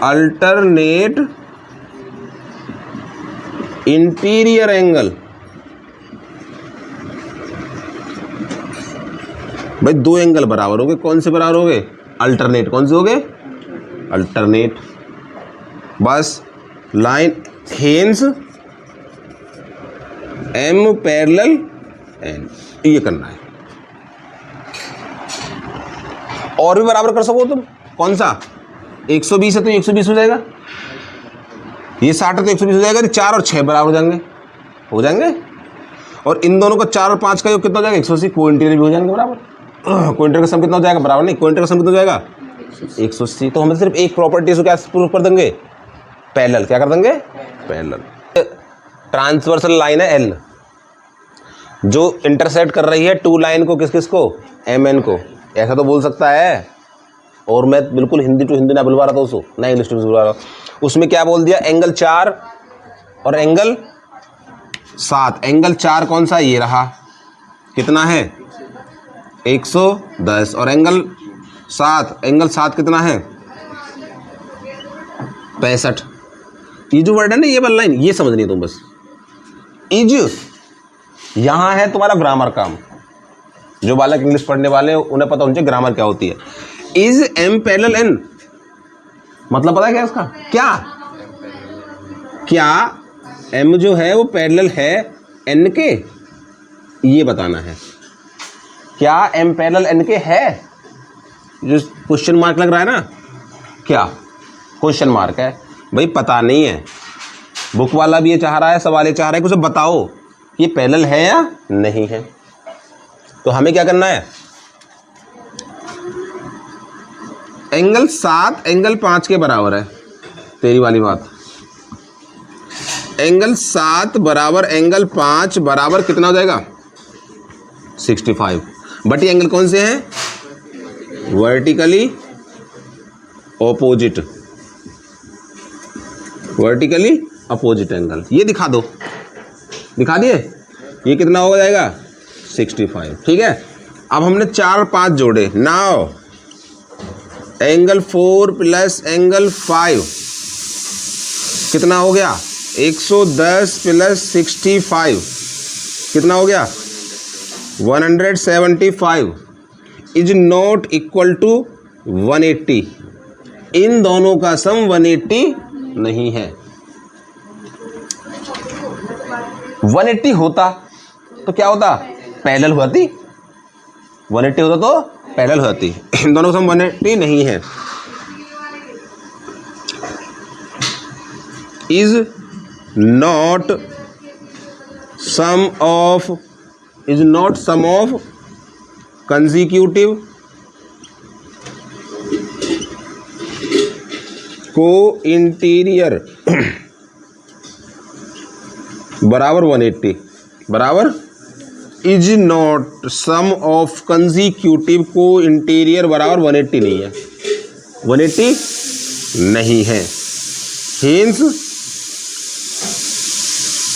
अल्टरनेट इंटीरियर एंगल। भाई दो एंगल बराबर हो गए, कौन से बराबर हो गए, अल्टरनेट। कौन से हो गए, अल्टरनेट। बस line hence M parallel N, ये करना है। और भी बराबर कर सको तुम, कौन सा, 120 है तो 120 हो जाएगा, ये 60 है तो 120 हो जाएगा। 4 और 6 बराबर हो जाएंगे। और इन दोनों का 4 और 5 का योग कितना हो जाएगा, 180। कोइंटीरियर भी हो जाएंगे बराबर। कोइंटीरियर का सम कितना हो जाएगा, बराबर नहीं, कोइंटीरियर का सम कितना हो जाएगा, 180। तो हम सिर्फ एक प्रॉपर्टी से क्या प्रूफ कर देंगे, पैरेलल। क्या कर देंगे, पैरेलल। ट्रांसवर्सल लाइन है L, जो इंटरसेक्ट कर रही है 2 लाइन को, किस किस को, MN को। ऐसा तो बोल सकता है, और मैं बिल्कुल हिंदी टू हिंदी ना बुलवा रहा था उसको, ना इंग्लिश टू बुलवा रहा। उसमें क्या बोल दिया, एंगल 4 और एंगल 7। एंगल 4 कौन सा, ये रहा, कितना है, 110। और एंगल 7 कितना है, 65। ये जो वर्ड है ना, ये वाला लाइन, ये समझनी है तुम बस। इज यहाँ है तुम्हारा ग्रामर काम। जो बालक इंग्लिश पढ़ने वाले हैं उन्हें पता होना चाहिए ग्रामर क्या होती है। इज एम पैरेलल एन, मतलब पता है क्या इसका, क्या एम जो है वो पैरेलल है एन के, ये बताना है। क्या एम पैरेलल एन के है, जो क्वेश्चन मार्क लग रहा है ना, क्या क्वेश्चन मार्क है भाई, पता नहीं है। बुक वाला भी ये चाह रहा है, सवाल ये चाह रहा है कि उसे बताओ ये पैरेलल है या नहीं है। तो हमें क्या करना है, एंगल 7 एंगल 5 के बराबर है, तेरी वाली बात। एंगल 7 बराबर एंगल 5 बराबर कितना हो जाएगा 65। बट ये एंगल कौन से हैं, vertically opposite, vertically opposite angle. ये दिखा दो, दिखा दिए, ये कितना हो जाएगा 65। ठीक है, अब हमने 4 5 जोड़े। नाउ एंगल 4 प्लस एंगल 5 कितना हो गया 110 प्लस 65 कितना हो गया 175 इज नॉट इक्वल टू 180। इन दोनों का सम 180 नहीं है। 180 होता तो क्या होता, पैरेलल होती, 180 होता तो पैरेलल होती। इन दोनों का सम 180 नहीं है। Is not sum of consecutive co interior बराबर 180 बराबर is not sum of consecutive co interior बराबर 180 नहीं है, 180 नहीं है। हिंस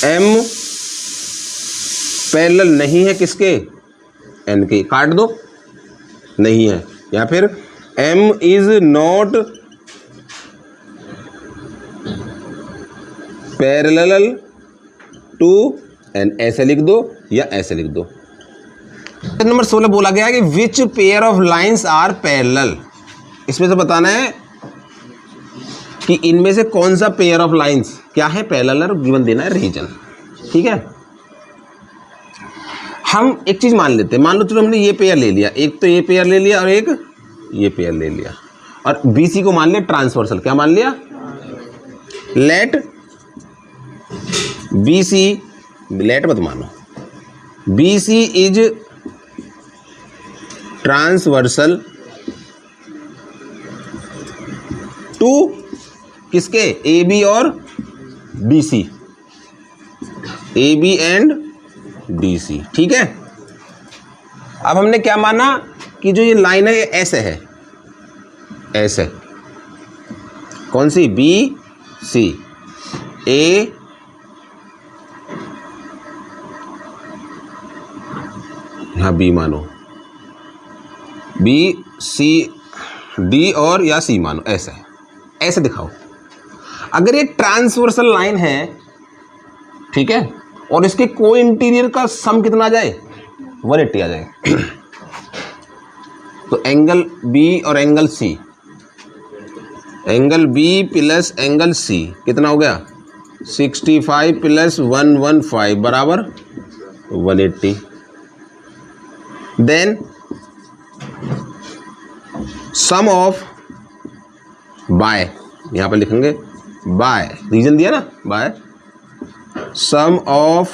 एम पैरेलल नहीं है किसके, एन के, काट दो, नहीं है। या फिर M is not parallel to N, ऐसे लिख दो या ऐसे लिख दो। नंबर 16 बोला गया है कि which pair of lines are parallel. इसमें से बताना है कि इनमें से कौन सा पेयर ऑफ लाइंस क्या है पैरेलल, और गिवन देना है रीजन। ठीक है, हम एक चीज मान लेते हैं, मान लो चलो हमने ये पेयर ले लिया, एक तो ये पेयर ले लिया और एक ये पेयर ले लिया, और बीसी को मान लिया ट्रांसवर्सल। क्या मान लिया, लेट बीसी, लेट मत मानो, बीसी इज ट्रांसवर्सल टू किसके, ए बी और D C, A B and D C. ठीक है, अब हमने क्या माना कि जो ये लाइन है ये ऐसे है, ऐसे, कौन सी, बी सी, ए यहाँ बी मानो, बी सी डी और या सी मानो, ऐसे ऐसे दिखाओ। अगर ये ट्रांसवर्सल लाइन है, ठीक है, और इसके को इंटीरियर का सम कितना आ जाए 180 आ जाए, तो एंगल बी और angle C, angle B plus angle C कितना हो गया 65 प्लस 115 बराबर 180। देन सम ऑफ बाय, यहां पर लिखेंगे बाय, रीजन दिया ना, bye some of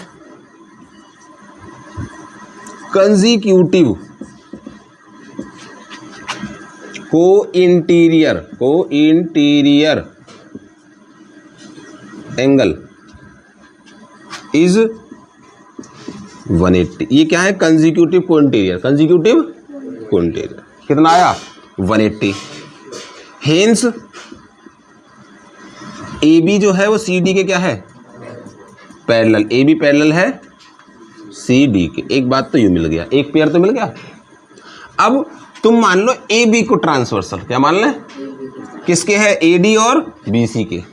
consecutive co interior angle is 180। ये क्या है, consecutive co interior, consecutive co interior कितना आया 180। हेंस ए बी जो है वो सी डी के क्या है, पैरेलल, ए बी पैरेलल है सी डी के। एक बात तो यूं मिल गया, एक पेयर तो मिल गया। अब तुम मान लो ए बी को ट्रांसवर्सल, क्या मान लें, किसके है, ए डी और बी सी के।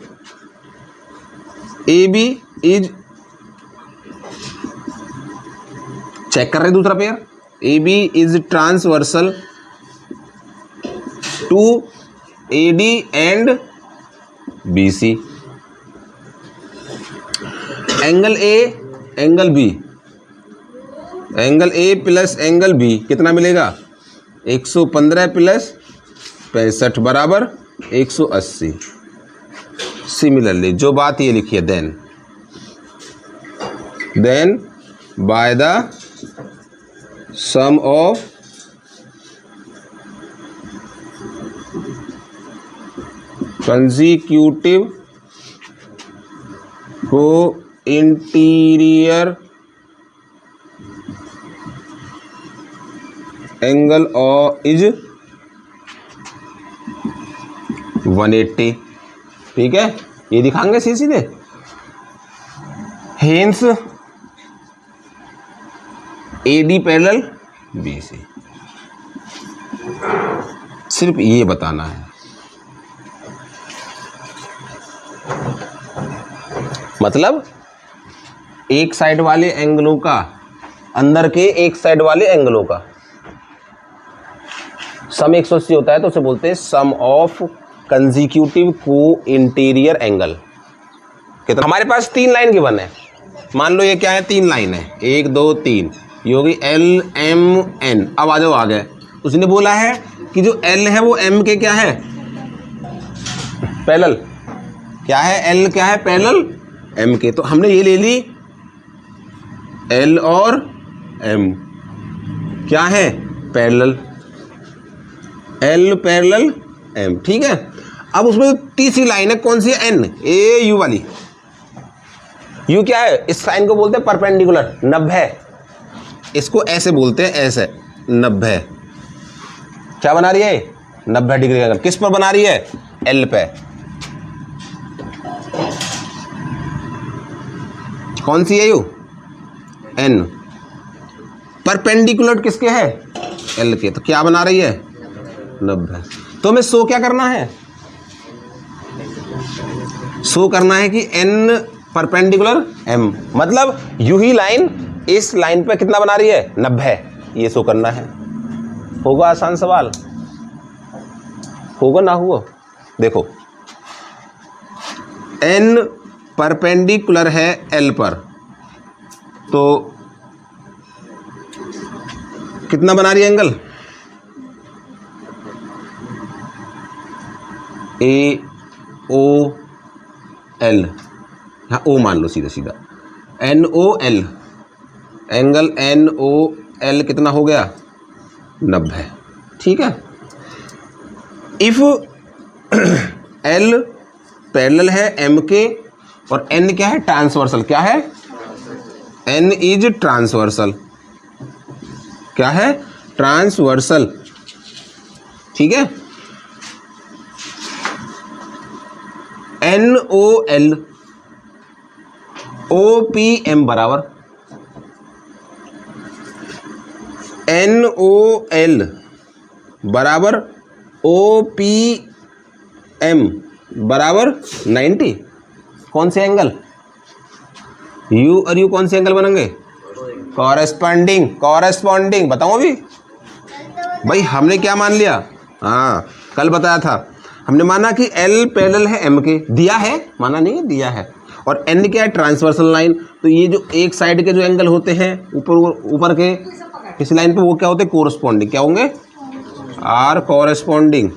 ए बी इज चेक कर रहे दूसरा pair, A B is transversal to A D and B C. Angle A angle B, angle A plus angle B कितना मिलेगा? 115 प्लस 65 बराबर 180। सिमिलरली जो बात ये लिखी है, then by the sum of consecutive co interior angle और is 180। ठीक है, ये दिखाएंगे सीधे। Hence A D parallel B C, सिर्फ ये बताना है। मतलब एक साइड वाले एंगलों का, अंदर के एक साइड वाले एंगलों का सम 180 होता है तो उसे बोलते हैं सम of consecutive co interior angle. कितना? हमारे पास 3 लाइन गिवन है। मान लो ये क्या है, 3 लाइन है, 1 2 3, ये होगी एल एम एन। अब आ जाओ आगे, उसने बोला है कि जो एल है वो एम के क्या है? पैरेलल। क्या है? एल क्या है? पैरेलल एम के। तो हमने ये ले ली एल और एम क्या है? Parallel, L parallel M. ठीक है, अब उसमें तीसरी लाइन है, कौन सी है? एन, ए यू वाली। यू क्या है? इस साइन को बोलते हैं परपेंडिकुलर, 90। इसको ऐसे बोलते हैं, ऐसे 90। क्या बना रही है? 90 डिग्री का एंगल। किस पर बना रही है? एल पे। कौन सी है? You, N. परपेंडिकुलर किसके है? एल के। तो क्या बना रही है? 90। तो हमें शो क्या करना है? शो करना है कि एन परपेंडिकुलर एम, मतलब यू ही लाइन इस लाइन पे कितना बना रही है? 90। ये शो करना है। होगा आसान सवाल? होगा ना हुआ? देखो, एन परपेंडिकुलर है एल पर, तो कितना बना रही है एंगल? ए ओ एल, यहाँ ओ मान लो सीधा सीधा, N O L, angle N O L कितना हो गया? 90। ठीक है, इफ एल पैरेलल है एम के और एन क्या है? ट्रांसवर्सल। क्या है? N is transversal. क्या है? ट्रांसवर्सल। ठीक है, N O L O P M बराबर एन ओ एल बराबर ओ पी एम बराबर 90। कौन से एंगल? यू और यू कौन से एंगल बनेंगे? कॉरेस्पॉन्डिंग। कॉरेस्पॉन्डिंग बताऊं अभी? भाई हमने क्या मान लिया? हाँ, कल बताया था, हमने माना कि एल पैरेलल है एम के। दिया है? माना नहीं, दिया है। और एन क्या है? Transversal line. तो ये जो एक साइड के जो एंगल होते हैं ऊपर के इस लाइन पे, वो क्या होते हैं? कोरस्पॉन्डिंग। क्या होंगे? Are corresponding.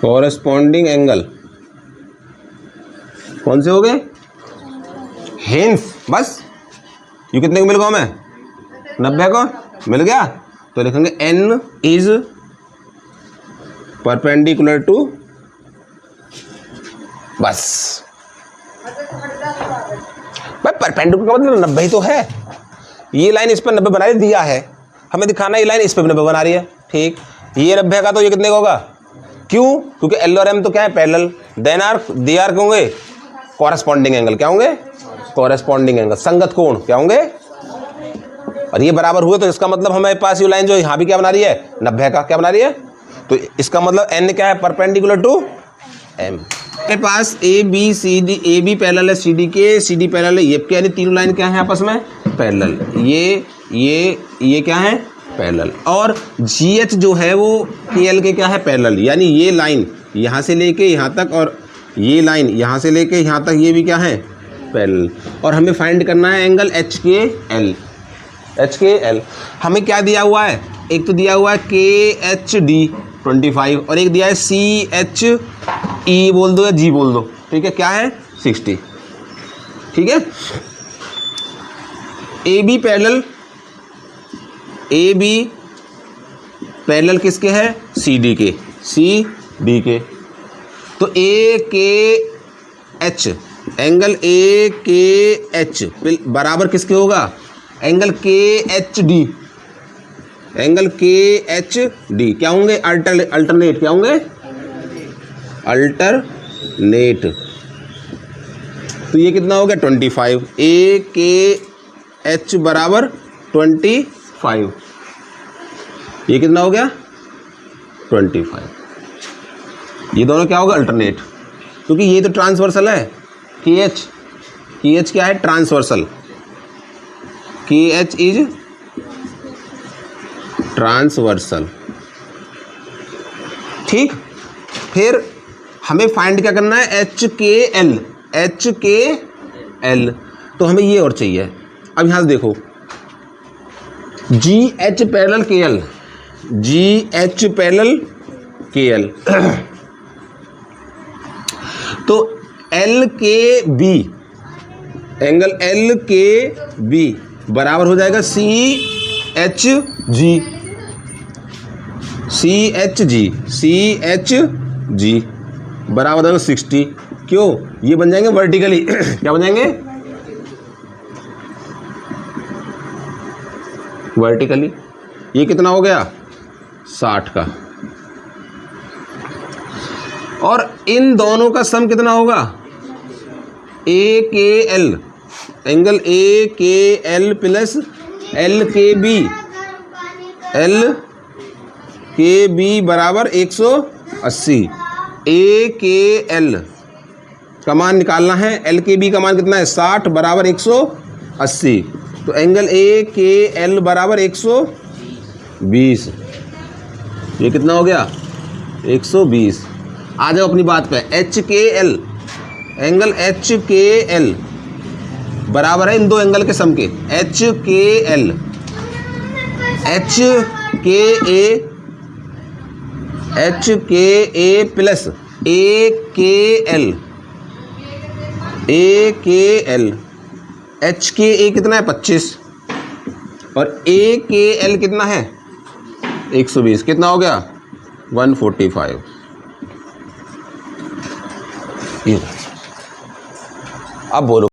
कॉरेस्पॉन्डिंग एंगल कौन से हो गए? हेंस। बस ये कितने को मिल गया? हमें 90 को मिल गया। तो लिखेंगे एन इज परपेंडिकुलर टू, बस भाई परपेंडिकुलर का मतलब 90 ही तो है। ये लाइन इस पर 90 बना रही, दिया है, हमें दिखाना है ये लाइन इस पर 90 बना रही है। ठीक, ये 90 का तो ये कितने का होगा? क्यों? क्योंकि एल और एम तो क्या है? Parallel. Then are the are क्या होंगे? Corresponding angle. क्या होंगे? कॉरेस्पॉन्डिंग एंगल, संगत कोण क्या होंगे? और ये बराबर हुए तो इसका मतलब हमारे पास ये लाइन जो यहाँ भी क्या बना रही है? 90 का। क्या बना रही है? तो इसका मतलब एन क्या है? Perpendicular to M. हमारे पास A B C D, A B parallel है सी डी के, सी डी पैरेलल है ये के, यानी तीनों लाइन क्या है आपस में पैरेलल। ये क्या है पैरेलल। और जी एच जो है वो के एल के क्या है पैरेलल, यानी ये लाइन यहाँ से लेके यहाँ तक और ये लाइन यहाँ से लेके यहाँ तक ये भी क्या है पैरेलल। और हमें फाइंड करना है एंगल एच के एल। एच के एल हमें क्या दिया हुआ है, एक तो दिया हुआ है के एच डी 25 और एक दिया है सी एच ई बोल दो या जी बोल दो, ठीक है, क्या है 60, ठीक है। ए बी पैरेलल किसके है सी डी के, सी डी के। तो ए के एच, एंगल ए के एच बराबर किसके होगा, एंगल के एच डी, एंगल के एच डी क्या होंगे अल्टरनेट, क्या होंगे अल्टरनेट। तो ये कितना हो गया 25, ए के एच बराबर 25, ये कितना हो गया 25। ये दोनों क्या होगा अल्टरनेट, क्योंकि ये तो ट्रांसवर्सल है के एच क्या है ट्रांसवर्सल, के एच इज ट्रांसवर्सल, ठीक। फिर हमें फाइंड क्या करना है एच के एल, तो हमें ये और चाहिए। अब यहाँ से देखो जी एच पैरेलल के एल, जी एच पैरेलल के एल, तो एल के बी, एंगल एल के बी बराबर हो जाएगा C H G, C H G बराबर हो 60। क्यों, ये बन जाएंगे वर्टिकली क्या बन जाएंगे वर्टिकली। ये कितना हो गया 60 का, और इन दोनों का सम कितना होगा ए के एल, एंगल ए के एल प्लस एल के बी बराबर 180। ए के एल का मान निकालना है, एल के बी का मान कितना है 60 बराबर 180, तो एंगल ए के एल बराबर 120। ये कितना हो गया 120। आ जाओ अपनी बात पे, एच के एल, एंगल एच के एल बराबर है इन दो एंगल के सम के, एच के एल, एच के ए प्लस ए के एल, एच के ए कितना है 25 और ए के एल कितना है 120, कितना हो गया 145। अब बोलो